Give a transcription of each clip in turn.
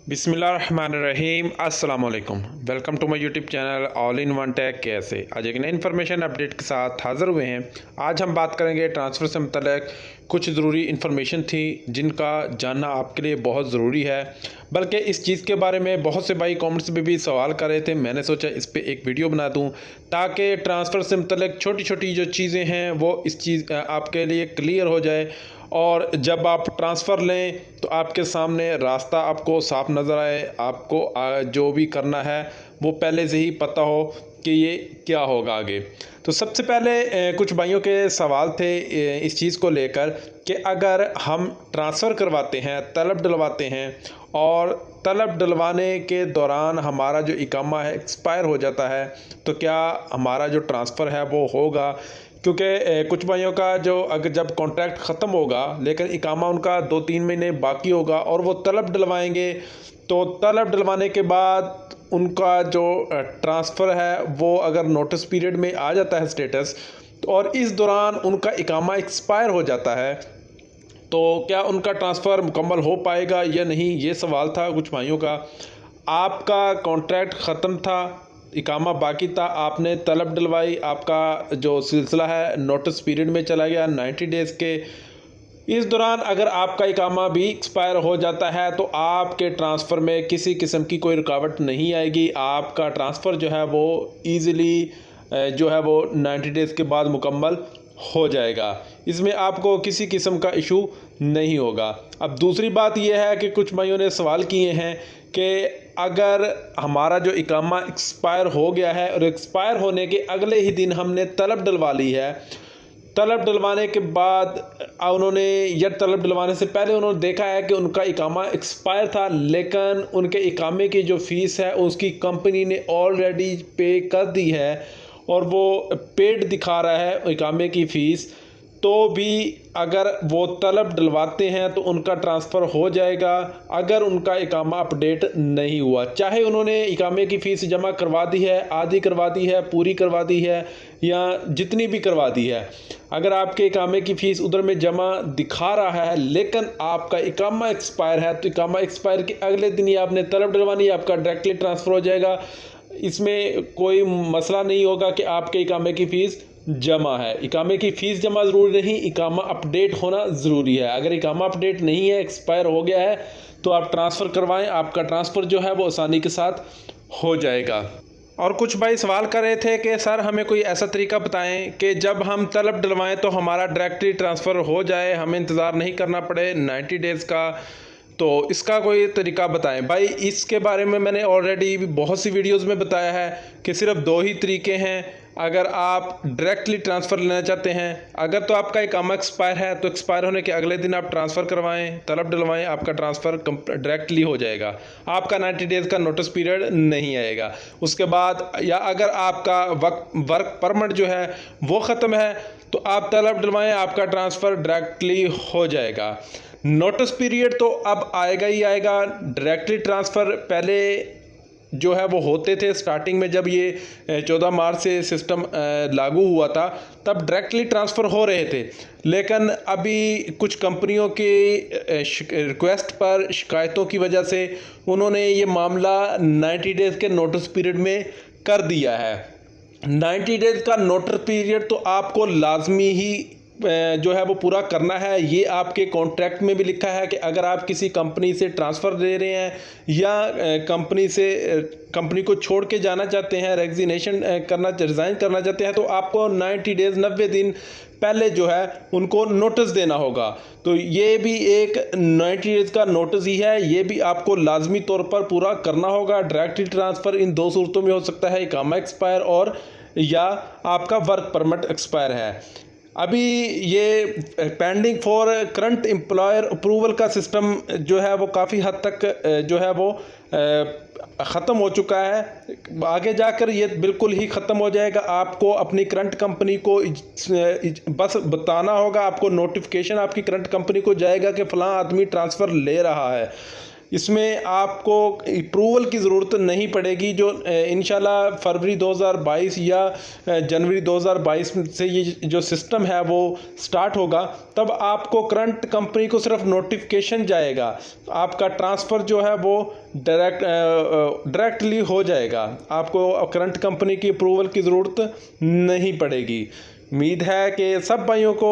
बिस्मिल्लाहिर्रहमानिर्रहीम अस्सलाम वालेकुम। Welcome to my YouTube channel all in one tech. कैसे आज एक नई इन्फॉर्मेशन अपडेट के साथ हाज़िर हुए हैं। आज हम बात करेंगे ट्रांसफ़र से मुतल्लिक़ कुछ ज़रूरी इन्फॉर्मेशन थी जिनका जानना आपके लिए बहुत ज़रूरी है। बल्कि इस चीज़ के बारे में बहुत से भाई कमेंट्स में भी सवाल कर रहे थे। मैंने सोचा इस पे एक वीडियो बना दूं ताकि ट्रांसफ़र से मुतल्लिक़ छोटी छोटी जो चीज़ें हैं वो इस चीज़ आपके लिए क्लियर हो जाए और जब आप ट्रांसफ़र लें तो आपके सामने रास्ता आपको साफ नज़र आए। आपको जो भी करना है वो पहले से ही पता हो कि ये क्या होगा आगे। तो सबसे पहले कुछ भाइयों के सवाल थे इस चीज़ को लेकर कि अगर हम ट्रांसफ़र करवाते हैं, तलब डलवाते हैं और तलब डलवाने के दौरान हमारा जो इकामा है एक्सपायर हो जाता है तो क्या हमारा जो ट्रांसफ़र है वो होगा। क्योंकि कुछ भाइयों का जो अगर जब कॉन्ट्रैक्ट ख़त्म होगा लेकिन इकामा उनका 2-3 महीने बाकी होगा और वो तलब डलवाएंगे तो तलब डलवाने के बाद उनका जो ट्रांसफ़र है वो अगर नोटिस पीरियड में आ जाता है स्टेटस तो और इस दौरान उनका इकामा एक्सपायर हो जाता है तो क्या उनका ट्रांसफ़र मुकम्मल हो पाएगा या नहीं, ये सवाल था कुछ भाइयों का। आपका कॉन्ट्रैक्ट ख़त्म था, इकामा बाकी था, आपने तलब डलवाई, आपका जो सिलसिला है नोटिस पीरियड में चला गया 90 डेज़ के। इस दौरान अगर आपका इकामा भी एक्सपायर हो जाता है तो आपके ट्रांसफ़र में किसी किस्म की कोई रुकावट नहीं आएगी। आपका ट्रांसफ़र जो है वो ईज़िली जो है वो 90 डेज़ के बाद मुकम्मल हो जाएगा। इसमें आपको किसी किस्म का इशू नहीं होगा। अब दूसरी बात यह है कि कुछ भाइयों ने सवाल किए हैं कि अगर हमारा जो इकामा एक्सपायर हो गया है और एक्सपायर होने के अगले ही दिन हमने तलब डलवा ली है, तलब डलवाने के बाद उन्होंने या तलब डलवाने से पहले उन्होंने देखा है कि उनका इकामा एक्सपायर था लेकिन उनके इकामे की जो फ़ीस है उसकी कंपनी ने ऑलरेडी पे कर दी है और वो पेड दिखा रहा है इकामे की फ़ीस, तो भी अगर वो तलब डलवाते हैं तो उनका ट्रांसफ़र हो जाएगा अगर उनका इकामा अपडेट नहीं हुआ। चाहे उन्होंने इकामे की फ़ीस जमा करवा दी है, आधी करवा दी है, पूरी करवा दी है या जितनी भी करवा दी है, अगर आपके इकामे की फ़ीस उधर में जमा दिखा रहा है लेकिन आपका इकामा एक्सपायर है तो इकामा एक्सपायर के अगले दिन ही आपने तलब डलवानी है, आपका डायरेक्टली ट्रांसफ़र हो जाएगा। इसमें कोई मसला नहीं होगा कि आपके इकामे की फ़ीस जमा है। इकामे की फ़ीस जमा ज़रूरी नहीं, इकामा अपडेट होना ज़रूरी है। अगर इकामा अपडेट नहीं है, एक्सपायर हो गया है तो आप ट्रांसफ़र करवाएं, आपका ट्रांसफ़र जो है वो आसानी के साथ हो जाएगा। और कुछ भाई सवाल कर रहे थे कि सर हमें कोई ऐसा तरीका बताएं कि जब हम तलब डलवाएं तो हमारा डायरेक्टली ट्रांसफ़र हो जाए, हमें इंतज़ार नहीं करना पड़े 90 डेज़ का। तो इसका कोई तरीका बताएं भाई। इसके बारे में मैंने ऑलरेडी बहुत सी वीडियोस में बताया है कि सिर्फ 2 ही तरीके हैं अगर आप डायरेक्टली ट्रांसफ़र लेना चाहते हैं। अगर तो आपका इकामा एक्सपायर है तो एक्सपायर होने के अगले दिन आप ट्रांसफ़र करवाएं, तलब डलवाएं, आपका ट्रांसफ़र डायरेक्टली हो जाएगा, आपका 90 डेज़ का नोटिस पीरियड नहीं आएगा। उसके बाद या अगर आपका वर्क परमिट जो है वो ख़त्म है तो आप तलब डलवाएं, आपका ट्रांसफ़र डायरेक्टली हो जाएगा। नोटिस पीरियड तो अब आएगा ही आएगा। डायरेक्टली ट्रांसफ़र पहले जो है वो होते थे स्टार्टिंग में, जब ये 14 मार्च से सिस्टम लागू हुआ था तब डायरेक्टली ट्रांसफ़र हो रहे थे, लेकिन अभी कुछ कंपनियों की रिक्वेस्ट पर शिकायतों की वजह से उन्होंने ये मामला 90 डेज़ के नोटिस पीरियड में कर दिया है। 90 डेज़ का नोटिस पीरियड तो आपको लाजमी ही जो है वो पूरा करना है। ये आपके कॉन्ट्रैक्ट में भी लिखा है कि अगर आप किसी कंपनी से ट्रांसफ़र दे रहे हैं या कंपनी को छोड़ के जाना चाहते हैं, रिज़ाइन करना चाहते हैं तो आपको 90 डेज़ 90 दिन पहले जो है उनको नोटिस देना होगा। तो ये भी एक 90 डेज़ का नोटिस ही है, ये भी आपको लाजमी तौर पर पूरा करना होगा। डायरेक्टली ट्रांसफ़र इन 2 सूरतों में हो सकता है, इकामा एक्सपायर और या आपका वर्क परमिट एक्सपायर है। अभी ये pending for current employer approval का सिस्टम जो है वो काफ़ी हद तक जो है वो ख़त्म हो चुका है। आगे जाकर ये बिल्कुल ही ख़त्म हो जाएगा। आपको अपनी करंट कंपनी को बस बताना होगा, आपको नोटिफिकेशन आपकी करंट कंपनी को जाएगा कि फ़लाँ आदमी ट्रांसफ़र ले रहा है। इसमें आपको अप्रूवल की ज़रूरत नहीं पड़ेगी। जो इंशाल्लाह फरवरी 2022 या जनवरी 2022 से ये जो सिस्टम है वो स्टार्ट होगा, तब आपको करंट कंपनी को सिर्फ नोटिफिकेशन जाएगा, आपका ट्रांसफ़र जो है वो डायरेक्टली हो जाएगा, आपको करंट कंपनी की अप्रूवल की ज़रूरत नहीं पड़ेगी। उम्मीद है कि सब भाइयों को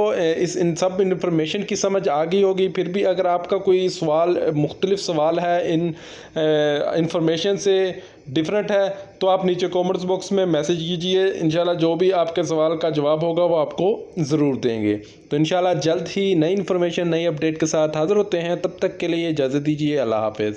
इन सब इन्फॉर्मेशन की समझ आ गई होगी। फिर भी अगर आपका कोई सवाल, मुख्तलिफ सवाल है इन इंफॉर्मेशन से डिफरेंट है, तो आप नीचे कमेंट्स बॉक्स में मैसेज कीजिए। इंशाल्लाह जो भी आपके सवाल का जवाब होगा वो आपको ज़रूर देंगे। तो इंशाल्लाह जल्द ही नई इन्फॉर्मेशन, नई अपडेट के साथ हाज़िर होते हैं। तब तक के लिए इजाज़त दीजिए। अल्लाह हाफ़िज़।